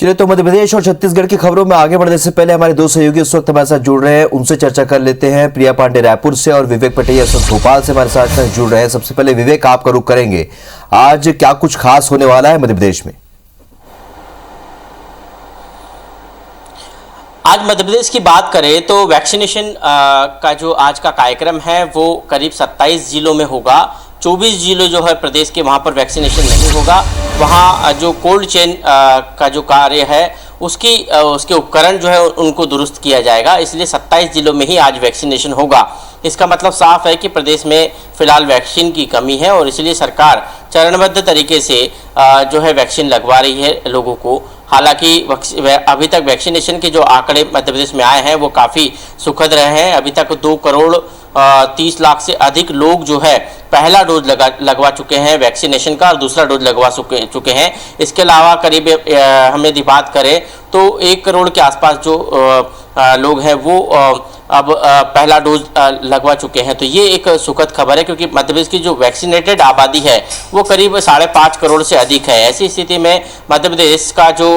चलिए तो मध्य प्रदेश और छत्तीसगढ़ की खबरों में आगे बढ़ने से पहले हमारे दो सहयोगी इस वक्त हमारे साथ जुड़ रहे हैं, उनसे चर्चा कर लेते हैं। प्रिया पांडे रायपुर से और विवेक पटेल भोपाल से हमारे साथ जुड़ रहे हैं। सबसे पहले विवेक, आपका रुख करेंगे, आज क्या कुछ खास होने वाला है मध्य प्रदेश में? आज मध्य प्रदेश की बात करें तो वैक्सीनेशन का जो आज का कार्यक्रम है वो करीब 27 जिलों में होगा। 24 जिलों जो है प्रदेश के, वहाँ पर वैक्सीनेशन नहीं होगा। वहाँ जो कोल्ड चेन का जो कार्य है उसके उपकरण जो है उनको दुरुस्त किया जाएगा, इसलिए 27 जिलों में ही आज वैक्सीनेशन होगा। इसका मतलब साफ है कि प्रदेश में फिलहाल वैक्सीन की कमी है और इसलिए सरकार चरणबद्ध तरीके से जो है वैक्सीन लगवा रही है लोगों को। हालांकि अभी तक वैक्सीनेशन के जो आंकड़े मध्य प्रदेश में आए हैं वो काफ़ी सुखद रहे हैं। अभी तक 2 करोड़ 30 लाख से अधिक लोग जो है पहला डोज लगवा चुके हैं वैक्सीनेशन का और दूसरा डोज लगवा चुके हैं। इसके अलावा करीब हम यदि बात करें तो 1 करोड़ के आसपास जो लोग हैं वो अब पहला डोज लगवा चुके हैं। तो ये एक सुखद खबर है क्योंकि मध्य प्रदेश की जो वैक्सीनेटेड आबादी है वो करीब 5.5 करोड़ से अधिक है। ऐसी स्थिति में मध्य प्रदेश का जो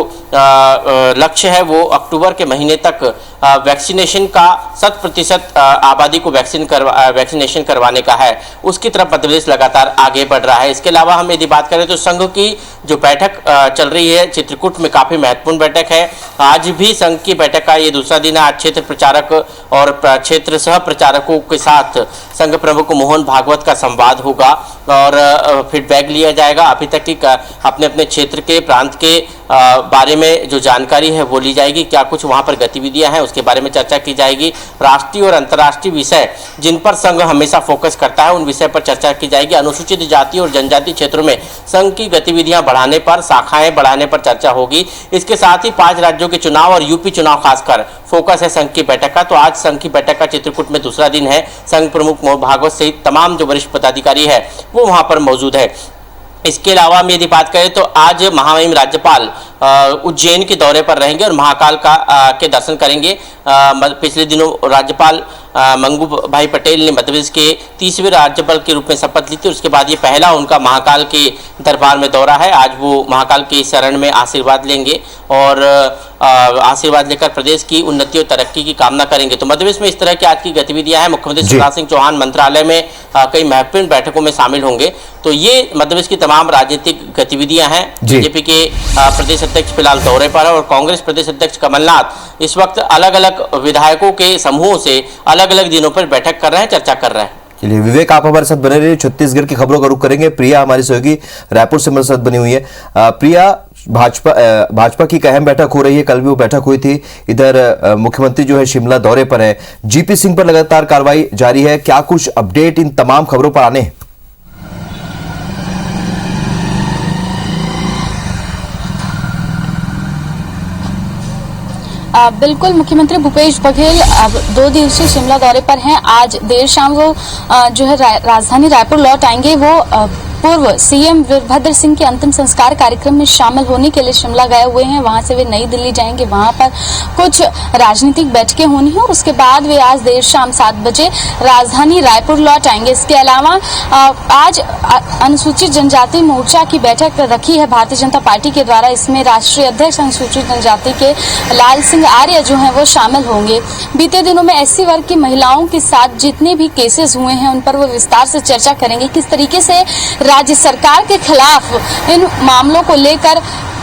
लक्ष्य है वो अक्टूबर के महीने तक वैक्सीनेशन का 100% आबादी को वैक्सीनेशन करवाने का है, उसकी तरफ मध्य प्रदेश लगातार आगे बढ़ रहा है। इसके अलावा हम यदि बात करें तो संघ की जो बैठक चल रही है चित्रकूट में, काफ़ी महत्वपूर्ण बैठक है। आज भी संघ की बैठक का ये दूसरा दिन है। आज क्षेत्र प्रचारक और क्षेत्र सह प्रचारकों के साथ संघ प्रमुख मोहन भागवत का संवाद होगा और फीडबैक लिया जाएगा। अभी तक की अपने अपने क्षेत्र के प्रांत के बारे में जो जानकारी है वो ली जाएगी, क्या कुछ वहाँ पर गतिविधियाँ हैं उसके बारे में चर्चा की जाएगी। राष्ट्रीय और अंतर्राष्ट्रीय विषय जिन पर संघ हमेशा फोकस करता है उन विषय पर चर्चा की जाएगी। अनुसूचित जाति और जनजाति क्षेत्रों में संघ की गतिविधियां बढ़ाने पर, शाखाएं बढ़ाने पर चर्चा होगी। इसके साथ ही 5 राज्यों के चुनाव और यूपी चुनाव खासकर फोकस है संघ की बैठक का। तो आज संघ की बैठक का चित्रकूट में दूसरा दिन है। संघ प्रमुख मोहन भागवत सहित तमाम जो वरिष्ठ पदाधिकारी है वो वहां पर मौजूद है। इसके अलावा हम यदि बात करें तो आज महामहिम राज्यपाल उज्जैन के दौरे पर रहेंगे और महाकाल के दर्शन करेंगे। पिछले दिनों राज्यपाल मंगू भाई पटेल ने मध्य प्रदेश के 30वें राज्यपाल के रूप में शपथ ली थी। उसके बाद ये पहला उनका महाकाल के दरबार में दौरा है। आज वो महाकाल के शरण में आशीर्वाद लेंगे और आशीर्वाद लेकर प्रदेश की उन्नति और तरक्की की कामना करेंगे। तो मध्य प्रदेश में इस तरह की आज की गतिविधियां हैं। मुख्यमंत्री शिवराज सिंह चौहान मंत्रालय में कई महत्वपूर्ण बैठकों में शामिल होंगे। तो ये मध्य प्रदेश की तमाम राजनीतिक गतिविधियां हैं। बीजेपी के प्रदेश अध्यक्ष फिलहाल दौरे पर है और कांग्रेस प्रदेश अध्यक्ष कमलनाथ इस वक्त अलग अलग विधायकों के समूहों से अलग अलग दिनों पर बैठक कर रहे हैं, चर्चा कर रहे हैं। चलिए विवेक, आप हमारे साथ बने रहिए, छत्तीसगढ़ की खबरों का रुख करेंगे। प्रिया हमारी सहयोगी रायपुर से हमारे साथ बनी हुई है। प्रिया, भाजपा की एक अहम बैठक हो रही है, कल भी वो बैठक हुई थी। इधर मुख्यमंत्री जो है शिमला दौरे पर है, जीपी सिंह पर लगातार कार्रवाई जारी है, क्या कुछ अपडेट इन तमाम खबरों पर आने हैं? बिल्कुल, मुख्यमंत्री भूपेश बघेल अब 2 दिवसीय शिमला दौरे पर हैं। आज देर शाम वो जो है राजधानी रायपुर लौट आएंगे। वो पूर्व सीएम वीरभद्र सिंह के अंतिम संस्कार कार्यक्रम में शामिल होने के लिए शिमला गए हुए हैं। वहां से वे नई दिल्ली जाएंगे, वहां पर कुछ राजनीतिक बैठकें होनी है और उसके बाद वे आज देर शाम 7 बजे राजधानी रायपुर लौट आएंगे। इसके अलावा आज अनुसूचित जनजाति मोर्चा की बैठक रखी है भारतीय जनता पार्टी के द्वारा। इसमें राष्ट्रीय अध्यक्ष अनुसूचित जनजाति के लाल सिंह आर्य जो हैं वो शामिल होंगे। बीते दिनों में एससी वर्ग की महिलाओं के साथ जितने भी केसेस हुए हैं उन पर वो विस्तार से चर्चा करेंगे। किस तरीके से राज्य सरकार के खिलाफ इन मामलों को लेकर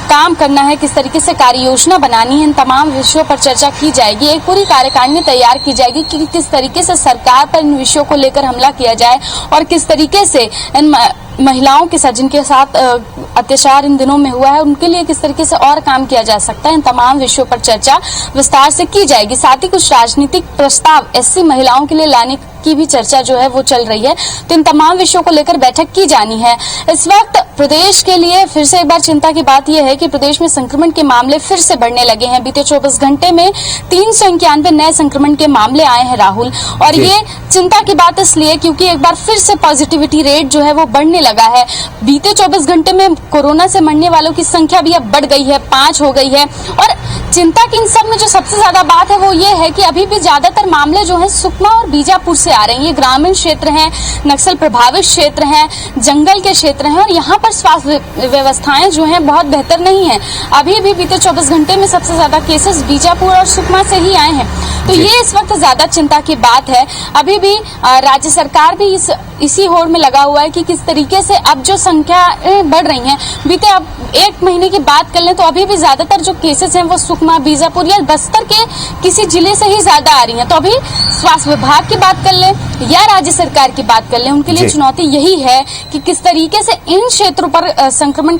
काम करना है, किस तरीके से कार्य योजना बनानी है, इन तमाम विषयों पर चर्चा की जाएगी। एक पूरी कार्यकारिणी तैयार की जाएगी कि किस तरीके से सरकार पर इन विषयों को लेकर हमला किया जाए और किस तरीके से इन महिलाओं के साथ जिनके साथ अत्याचार इन दिनों में हुआ है उनके लिए किस तरीके से और काम किया जा सकता है, इन तमाम विषयों पर चर्चा विस्तार से की जाएगी। साथ ही कुछ राजनीतिक प्रस्ताव एससी महिलाओं के लिए लाने की भी चर्चा जो है वो चल रही है। तो इन तमाम विषयों को लेकर बैठक की जानी है। इस वक्त प्रदेश के लिए फिर से एक बार चिंता की बात यह है कि प्रदेश में संक्रमण के मामले फिर से बढ़ने लगे हैं। बीते 24 घंटे में 391 नए संक्रमण के मामले आए हैं राहुल, और ये चिंता की बात इसलिए क्योंकि एक बार फिर से पॉजिटिविटी रेट जो है वो बढ़ने लगा है। बीते 24 घंटे में कोरोना से मरने वालों की संख्या भी अब बढ़ गई है, 5 हो गई है और चिंता की इन सब में जो सबसे ज्यादा बात है वो ये है कि अभी भी ज्यादातर मामले जो हैं सुकमा और बीजापुर से आ रहे हैं। ये ग्रामीण क्षेत्र हैं, नक्सल प्रभावित क्षेत्र हैं, जंगल के क्षेत्र हैं और यहाँ पर स्वास्थ्य व्यवस्थाएं जो हैं बहुत बेहतर नहीं है। अभी भी बीते 24 घंटे में सबसे ज्यादा केसेस बीजापुर और सुकमा से ही आए हैं। तो ये इस वक्त ज्यादा चिंता की बात है। अभी भी राज्य सरकार भी इसी होड़ में लगा हुआ है कि किस तरीके से अब जो संख्या बढ़ रही है, बीते अब 1 महीने की बात कर लें तो अभी भी ज्यादातर जो केसेस हैं वो सुकमा, बीजापुर या बस्तर के किसी जिले से ही ज्यादा आ रही हैं। तो अभी स्वास्थ्य विभाग की बात कर लें या राज्य सरकार की बात कर लें, उनके लिए चुनौती यही है कि किस तरीके से इन क्षेत्रों पर संक्रमण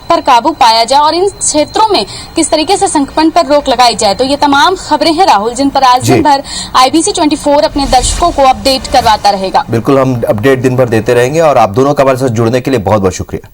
पर काबू पाया जाए और इन क्षेत्रों में किस तरीके से संक्रमण पर रोक लगाई जाए। तो ये तमाम खबरें हैं राहुल, जिन पर आज दिन भर IBC 24 अपने दर्शकों को अपडेट करवाता रहेगा। बिल्कुल, हम अपडेट दिन भर देते रहेंगे और आप दोनों का हमारे साथ जुड़ने के लिए बहुत बहुत शुक्रिया।